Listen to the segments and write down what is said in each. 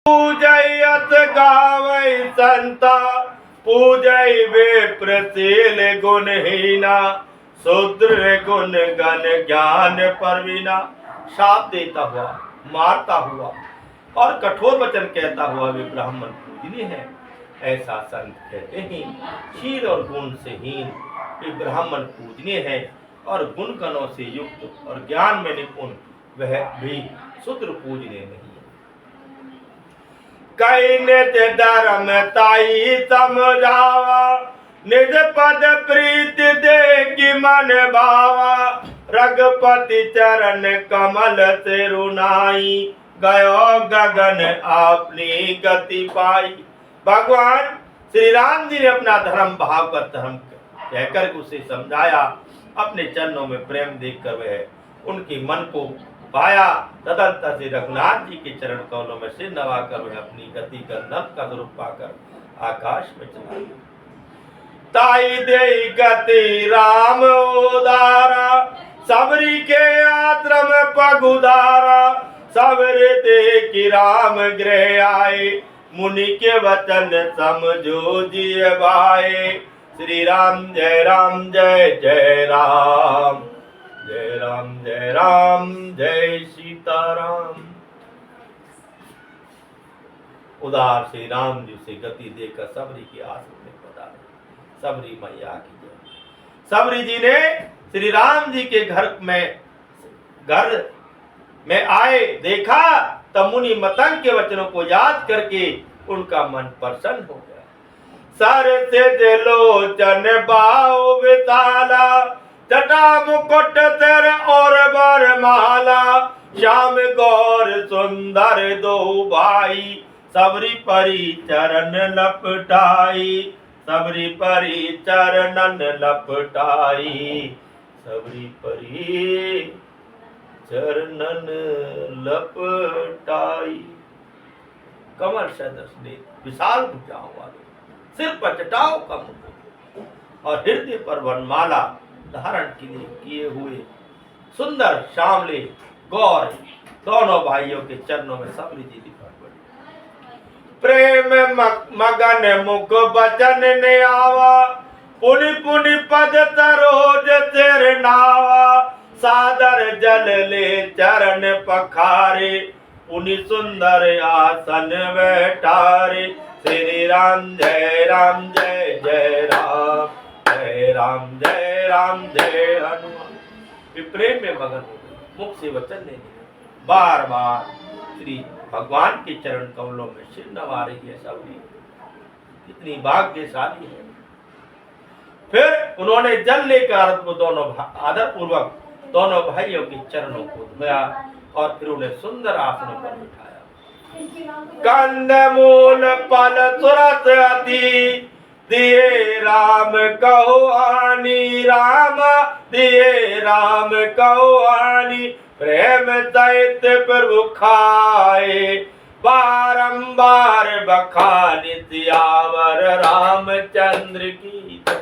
पूजयत गावै संता पूजय विप्रशील गुणहीना शूद्र गुण गण ज्ञान परवीना। शाप देता हुआ, मारता हुआ और कठोर वचन कहता हुआ वे ब्राह्मण पूजनीय है, ऐसा संत कहते हैं। शील और गुण से हीन वे ब्राह्मण पूजनीय है और गुण गणों से युक्त और ज्ञान में निपुण वह भी शूद्र पूजनीय नहीं है। कई निज धर्म ताई समझावा निज पद प्रीत देगी मन भावा। रघुपति चरण कमल से रुनाई गयो गगन अपनी गति पाई। भगवान श्री राम जी ने अपना धर्म भाव का धर्म कहकर उसे समझाया। अपने चरणों में प्रेम देखकर वह उनके मन को पाया। तदंतर से रघुनाथ जी के चरण कमलों में सिर नवाकर वह अपनी गति गंधर्व का स्वरूप पाकर आकाश में चला गया। ताई दे गति राम उदारा सबरी के आश्रम पगुदारा। सबरे देखी राम गृह आए मुनि के वचन समझो जिय भाए। श्री राम जय राम जय जय राम जय राम जय राम जय सीताराम। उदार श्री राम जी से गति देकर सबरी के आश्रम में पधारे। सबरी मैया की जय। सबरी जी ने श्री राम जी के घर में आए देखा तब मुनि मतंग के वचनों को याद करके उनका मन प्रसन्न हो गया। सर से लोचन बाओ विशाला जटा मुकुट सिर और बरमाला। श्याम गौर सुंदर दो भाई सबरी परी चरण लपटाई। सबरी परी चरणन लपटाई। सबरी परी चरणन लपटाई। कमल सदृश ने विशाल भुजाओं वाले सिर पर जटाओं का मुकुट और हृदय पर वनमाला धारण किए हुए सुंदर श्यामले गौर दोनों भाइयों के चरणों में सबरी जी लिपट पड़ी। प्रेम मगन मुख बचन ने आवा पुनि पुनि पद सरोज सिर नावा। सादर जल ले चरण पखारे पुनि सुंदर आसन बैठारे। श्री राम जय राम जय जय राम जय राम जय राम जय हनुमान। प्रेम में मगन हो गए, मुख से वचन लेने बार बार श्री भगवान के चरण कमलों में सिर नवा रही है। सबरी कितनी भाग्यशाली है। फिर उन्होंने जल लेकर दोनों आदर पूर्वक दोनों भाइयों के चरणों को धोया और फिर उन्हें सुंदर आसनों पर बिठाया। कंदमूल फल तुरत अति दिए राम कहो आनी। राम दिए राम कहो आनी। प्रेम सहित प्रभु खाए बारंबार बखानी। सियावर रामचंद्र की जय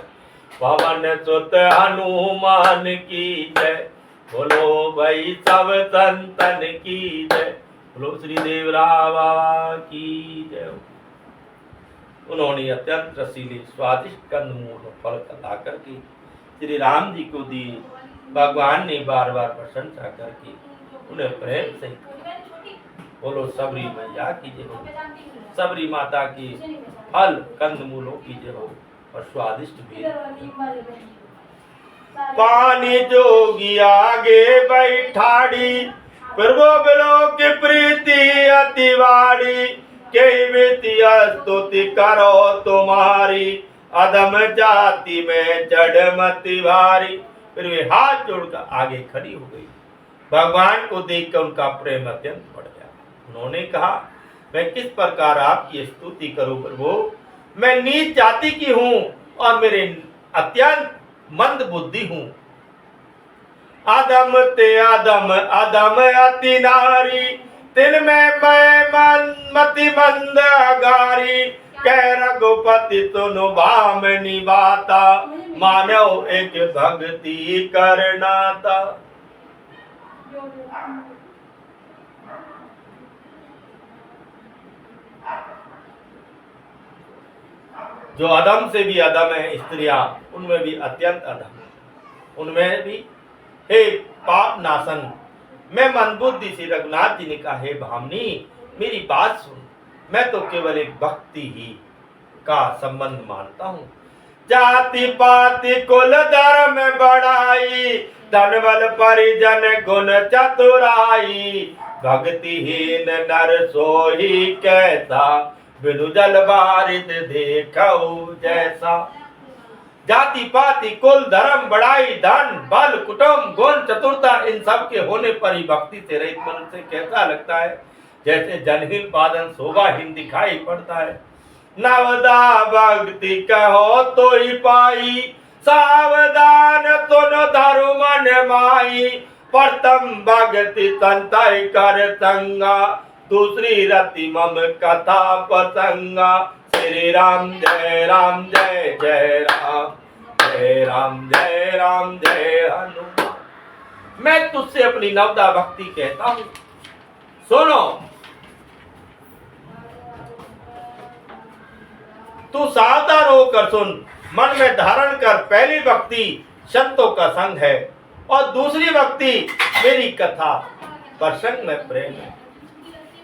पवन सुत हनुमान की जय। बोलो भाई सब संतन की जय। बोलो श्री देवरा बाबा की जय। उन्होंने अत्यंत रसीले स्वादिष्ट कंदमूल फल कथा करके श्री राम जी को दी। भगवान ने बार बार प्रशंसा करके उन्हें प्रेम से बोलो सबरी मैया की जय हो। सबरी माता की फल कंदमूलों की जय हो और स्वादिष्ट भी। पानी जोगी आगे बैठाड़ी प्रभु बिलो की प्रीति अतिवाड़ी। के वित्तीय स्तुति करो तुम्हारी अधम जाति में जड़ मति भारी। फिर वे हाथ जोड़कर आगे खड़ी हो गई। भगवान को देखकर उनका प्रेम अत्यंत बढ़ गया। उन्होंने कहा मैं किस प्रकार आपकी स्तुति करूं प्रभु। मैं नीच जाति की हूं और मेरे अत्यंत मंद बुद्धि हूं। अधम ते अधम अधम अति नारी तिन में मैं मति मंद अगारी। कह रघुपति सुनु भामिनी बाता मानव एक भक्ति करनाता। जो अदम से भी अदम है स्त्रियां, उनमें भी अत्यंत अदम, उनमें भी हे पाप नाशन। मैं मंदबुद्धि से रघुनाथ जी ने कहा, हे भामनी मेरी बात सुन, मैं तो केवल एक भक्ति ही का संबंध मानता हूँ। जाति पाति कुल धर्म बढ़ाई, धनबल परिजन गुण चतुराई, भक्तिहीन नर सोही कैसा, बिनु जल बारिद देखऊ जैसा। जाति पाति कुल धर्म बढ़ाई, धन बल कुटुंब गुण चतुरता, इन सब के होने पर ही भक्ति से रहित मनुष्य कैसा लगता है, जैसे जनहीन बादन शोभाहीन दिखाई पड़ता है। नवदा भक्ति कहो तो ही पाई, सावधान तुन धरु मन माई, प्रथम भक्ति संतय कर संगा, दूसरी रति मम कथा प्रसंगा। श्री राम जय राम जय जय राम, जय राम जय राम जय हनुमान। मैं तुझसे अपनी नवदा भक्ति कहता हूं, सुनो। तू सावधान होकर सुन, मन में धारण कर। पहली भक्ति संतों का संग है और दूसरी भक्ति मेरी कथा प्रसंग में प्रेम है।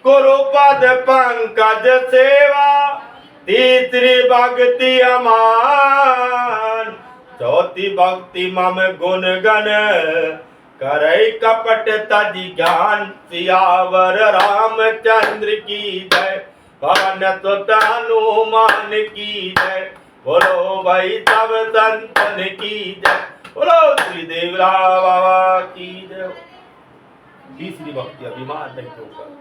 गुरुपद पंकज सेवा, तीसरी भक्ति अमान, चौथी भक्ति मम गुण गण, करई कपट तज ज्ञान, सियावर रामचंद्र की जय, पवन सुत हनुमान की जय, बोलो भाई सब संतन की जय, बोलो श्री देवरा बाबा की जय। तीसरी भक्ति अभिमान नहीं होकर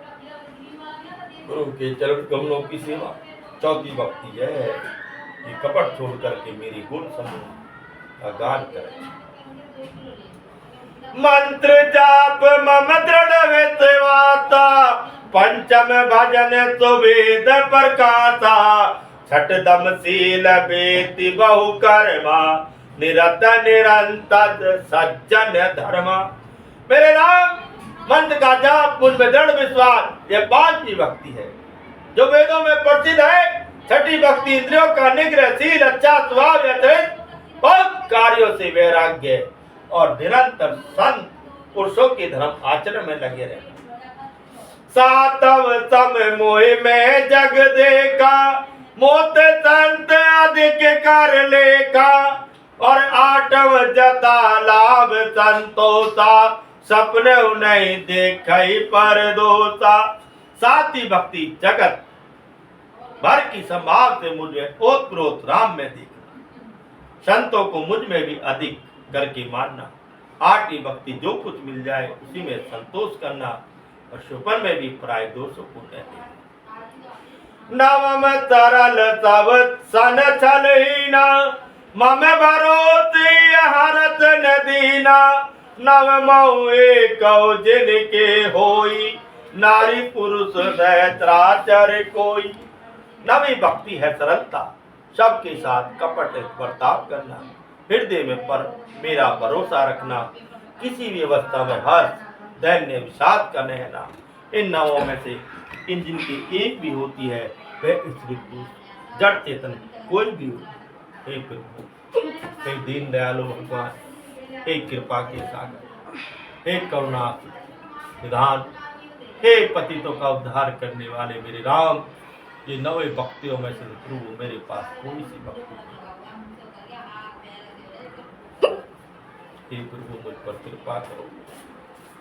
गुरु के चरण कमलों की सेवा। चौथी भक्ति है कि कपट छोड़ करके मेरी गुण समूह का गान करें। मंत्र जाप मम दृढ़ विश्वासा, पंचम भजन सुवेद प्रकाशा, छठ दम शील बेति बहु कर्मा, निरत निरंतर सज्जन धर्मा। मेरे राम, मंत्र का जाप, मुझ में दृढ़ विश्वास, यह पांचवी भक्ति है जो वेदों में प्रसिद्ध है। छठी भक्ति इंद्रियों का निग्रह, शील, अच्छा स्वभाव, यथेच बहुत कार्यों से वैराग्य और निरंतर संत पुरुषों के धर्म आचरण में लगे रहना। सातव सम मोहि में जग देखा, मोत संत अधिक कर लेखा, और आठव जता लाभ संतोषा, सपने नहीं देखई पर दोषा। सातवीं भक्ति जगत भर की संभाव से मुझे ओतप्रोत राम में देखना, संतों को मुझ में भी अधिक करके मानना। आठवीं भक्ति जो कुछ मिल जाए उसी में संतोष करना, और शुपन में भी प्राय दोषों को कहते हैं। नवम तरल तब सन छलहीना, मम भरोसे हरत न दीना, नव मऊ एकौ जिनके होई, नारी पुरुष सहस्राचर कोई। नवी भक्ति है सरलता, सबके साथ कपट बर्ताव करना, हृदय में पर मेरा भरोसा रखना, किसी भी अवस्था में हर्ष दैन्य विषाद का रहना। इन नवों में से इन जिनकी एक भी होती है वह स्त्री पुरुष जड़ चेतन कोई भी हो। हे प्रभु, हे दीन दयालु भगवान, हे कृपा के सागर, हे करुणा निधान, हे पतितों का उद्धार करने वाले मेरे राम, ये नवे भक्तियों में से प्रभु मेरे पास कोई सी भक्ति नहीं। हे प्रभु मुझ पर कृपा करो,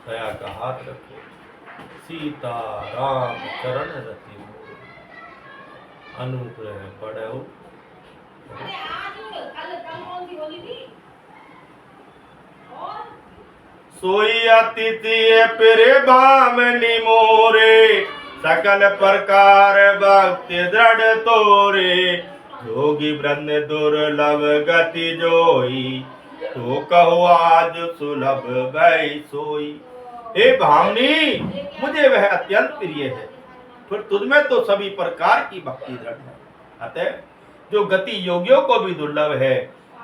दया का हाथ रखो, सीता राम चरण रति मोर, अनुग्रह बढ़ो। सोई अतिथि पिरे भामनी मोरे, सकल प्रकार भक्ति दृढ़ तोरे, योगी वृंद दुर्लभ गति जोई, तो कहो आज सुलभ भई सोई। हे भामनी, मुझे वह अत्यंत प्रिय है, फिर तुझमें तो सभी प्रकार की भक्ति दृढ़ है, अतः जो गति योगियों को भी दुर्लभ है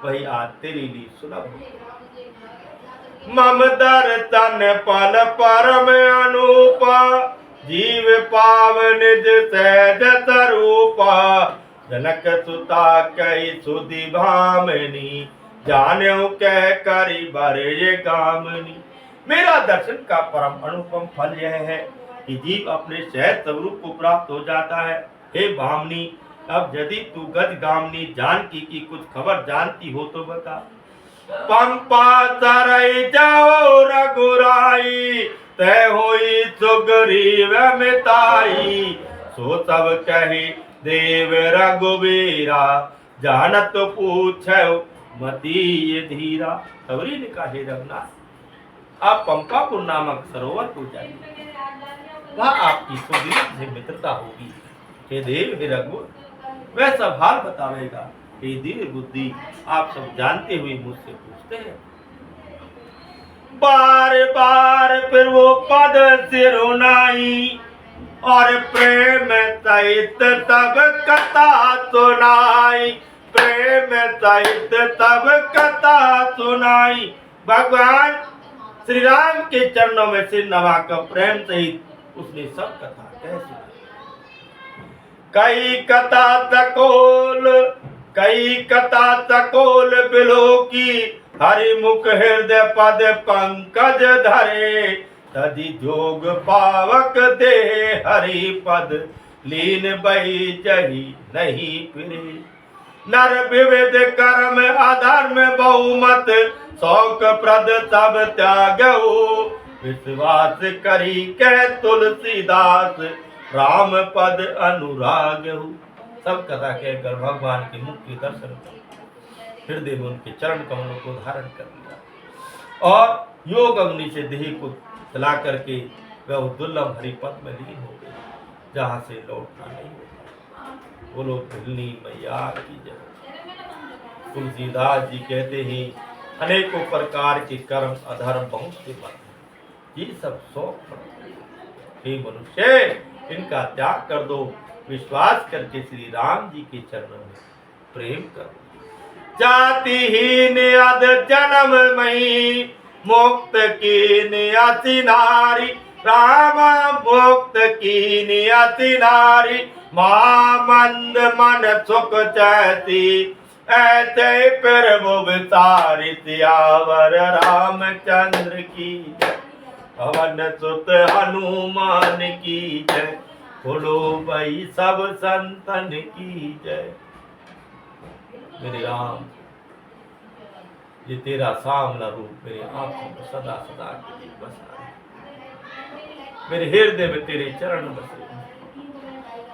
वही आज तेरे लिए सुलभ है। मम दर्शन पल परम अनूपा, जीव पावन निज सहज स्वरूपा, जनक सुता कही सुधि भामनी, जान्यो कह करी बरे कामनी। मेरा दर्शन का परम अनुपम फल यह है कि जीव अपने सहज स्वरूप को प्राप्त हो जाता है। हे भामनी, अब यदि तू गज गामनी जानकी की कुछ खबर जानती हो तो बता। पंपा तरई जाओ रघुराई, तय हुई सुग्रीव मिताई। सो सब कही देव रघुवीरा, जानत पूछो मती धीरा। सबरी ने कहा, हे रघुनाथ, आप पंपापुर नामक सरोवर को जाइए, वहां आपकी सुग्रीव से मित्रता होगी। हे देव, हे रघु, वह सब हाल बतावेगा। हे धीर बुद्धि, आप सब जानते हुए मुझसे पूछते हैं। बार बार फिर वो पद सिरुनाई, और प्रेम सहित तब कथा सुनाई। प्रेम सहित तब कथा सुनाई। भगवान श्री राम के चरणों में सिर नवाकर प्रेम सहित उसने सब कथा कह सुनाई। कई कथा तकोल बिलो की, हरिमुख हृदय पद पंकज धरे। तदि जोग पावक दे हरि पद, लीन बही जही नहीं फिरे। नर विविध कर्म अधर्म बहुमत, शौक प्रद तब त्यागहु। विश्वास करी कह तुलसीदास, राम पद अनुराग हूँ। सब कथा कहकर भगवान के मुख के दर्शन कर हृदय में उनके चरण कमलों को धारण कर लिया, और योग अग्नि से देह को जला करके वह दुर्लभ हरिपद में लीन हो गए, जहाँ से लौटना नहीं होता। बोलो भिलनी मैया की जय। तुलसीदास जी कहते हैं, अनेकों प्रकार के कर्म अधर्म बहुत से बन, ये सब शौक। हे मनुष्य, इनका त्याग कर दो, विश्वास करके श्री राम जी के चरणों में प्रेम करो। जातिहीन अध जन्म मई, मुक्त की नियति नारी। रामा मुक्त की नियति नारी, मां मंद मन सुख चैती। ऐसे प्रभु विसारी, सियावर रामचंद्र की जय। पवन सुत हनुमान की जय। बोलो भाई सब संतन की जय। मेरे राम, ये तेरा सामना रूप मेरे आंखों में सदा सदा के लिए बसा है। मेरे हृदय में तेरे चरण बसे,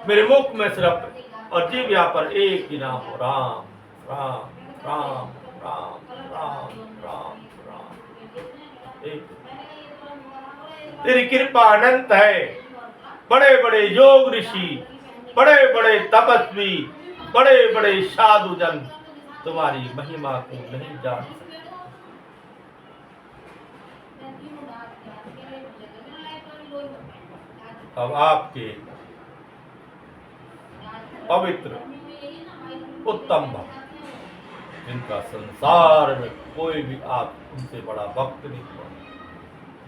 मेरे मुख में सिर्फ और जीव्या पर एक ही नाम हो, राम राम राम राम राम राम राम। एक तेरी कृपा अनंत है। बड़े बड़े योग ऋषि, बड़े बड़े तपस्वी, बड़े बड़े साधु जन तुम्हारी महिमा को नहीं जान सकते। अब आपके पवित्र उत्तम भक्त, जिनका संसार में कोई भी आप उनसे बड़ा भक्त नहीं हुआ,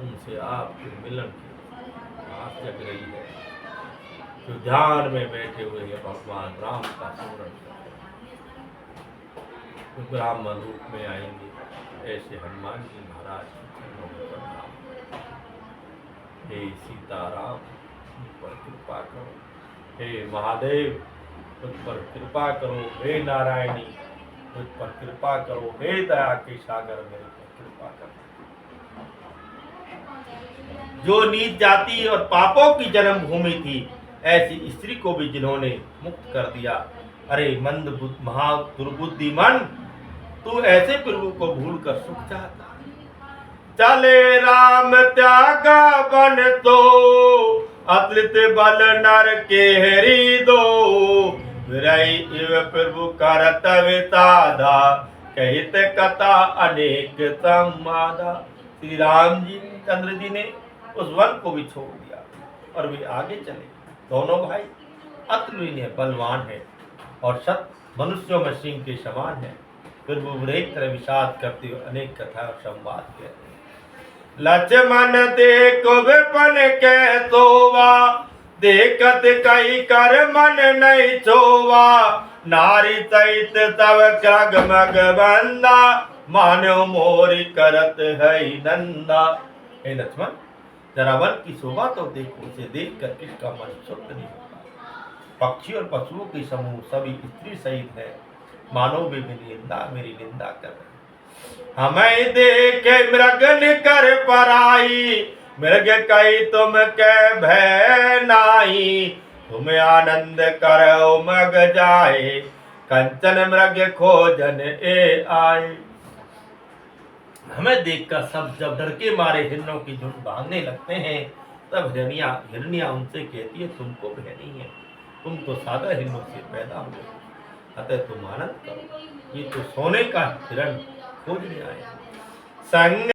उनसे आपके मिलन की आस जग रही है, जो ध्यान में बैठे हुए हैं भगवान राम का स्मरण करते हैं, तो ब्राह्मण रूप में आएंगे। ऐसे हनुमान जी महाराज के प्रणाम। हे सीताराम, मुझ पर कृपा करो। हे महादेव, मुझ पर कृपा करो। हे नारायणी, मुझ पर कृपा करो। हे दया के सागर, मेरे पर कृपा करो। जो नीच जाति और पापों की जन्मभूमि थी, ऐसी स्त्री को भी जिन्होंने मुक्त कर दिया। अरे मंद महा दुर्बुद्धि मन, तू ऐसे प्रभु को भूल कर सुख चाहता। चले राम त्यागा बन तो, अतुलित बल नर के हरि दो। विरई इव प्रभु करत वितादा, कहित कथा अनेक संवादा। श्री राम जी चंद्र जी ने उस वन को भी छोड़ दिया और वे आगे चले। दोनों भाई अतुलनीय बलवान है और शत मनुष्यों में सिंह के समान है। फिर वो एक तरह विषाद करते हुए अनेक कथा और संवाद कहते हैं। लक्ष्मण देखो विपन कह सोवा, देखत कई कर मन नहीं छोवा। नारी सहित सब क्रग मग बंदा, मानव मोरी करत है नंदा। हे लक्ष्मण, जरा वन की शोभा तो देखो, उसे देखकर किसका मन शुद्ध नहीं होता। पक्षी और पशुओं की समूह सभी स्त्री सहित है, मानव भी मेरी निंदा कर रहे। हमें देखे मृग निकर पराई, मृग कही तुम के भय नाई। तुम आनंद करो मग जाए, कंचन मृग खोजन ए आए। हमें देखकर सब जब डर के मारे हिरणों की झुंड भागने लगते हैं, तब हिरनिया उनसे कहती है, तुमको भय नहीं है, तुम तो सादा हिरणों से पैदा हुए, अतः तुम आनंद करो, ये तो सोने का हिरण खोजने आए। संग